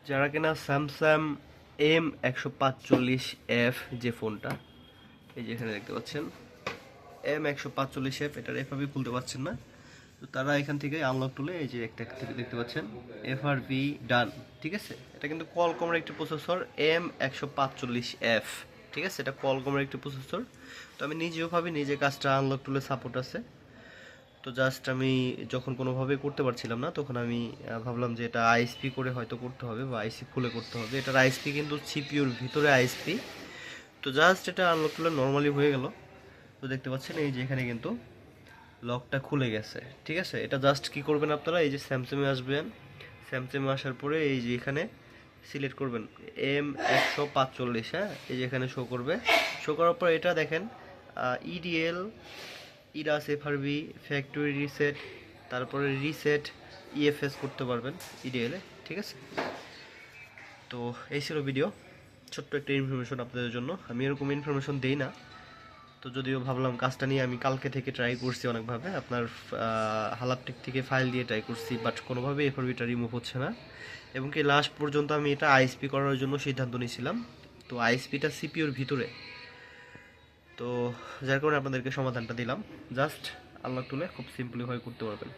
যারা কিনা Samsung M145F যে ফোনটা, এই যে এখানে দেখতে পাচ্ছেন M145F, এটার এফআরভি খুলতে পারছেন না, তো তারা এখান থেকে আনলক তুলে এই যে একটা দেখতে পাচ্ছেন এফআরভি ডান। ঠিক আছে, এটা কিন্তু কোয়ালকমের একটি প্রসেসর M145F। ঠিক আছে, এটা কোয়ালকমের একটি প্রসেসর। তো আমি নিজেও ভাবি নিজে কাজটা আনলক টুলে সাপোর্ট আছে। তো জাস্ট আমি যখন কোনোভাবে করতে পারছিলাম না, তখন আমি ভাবলাম যে এটা আইএসপি করে হয়তো করতে হবে বা আইসি খুলে করতে হবে। এটার আইএসপি কিন্তু সিপিইউর ভিতরে আইএসপি। তো জাস্ট এটা আনলক করলে নর্মালি হয়ে গেল। তো দেখতে পাচ্ছেন এই যে এখানে কিন্তু লকটা খুলে গেছে। ঠিক আছে, এটা জাস্ট কি করবেন আপনারা, এই যে স্যামসাংয়ে আসবেন, স্যামসাংয়ে আসার পরে এই যে এখানে সিলেক্ট করবেন M145। হ্যাঁ, এই যে এখানে শো করবে। শো করার পর এটা দেখেন ইডিএল, ইরাস, এফআরবি, ফ্যাক্টরি রিসেট, তারপরে রিসেট, ইএফএস করতে পারবেন ইডিএলে। ঠিক আছে, তো এই ছিল ভিডিও, ছোট্ট একটা ইনফরমেশন আপনাদের জন্য। আমি এরকম ইনফরমেশন দেই না, তো যদিও ভাবলাম কাজটা নিয়ে আমি কালকে থেকে ট্রাই করছি অনেকভাবে, আপনার হালাপটেক থেকে ফাইল দিয়ে ট্রাই করছি, বাট কোনোভাবে এফআরবিটা রিমুভ হচ্ছে না। এবং কি লাস্ট পর্যন্ত আমি এটা আইএসপি করার জন্য সিদ্ধান্ত নিয়েছিলাম। তো আইএসপিটা সিপিইউর ভিতরে, তো যার কারণে আপনাদেরকে সমাধানটা দিলাম। জাস্ট আনলক টুলে খুব সিম্পলি ভাবে করতে পারবেন।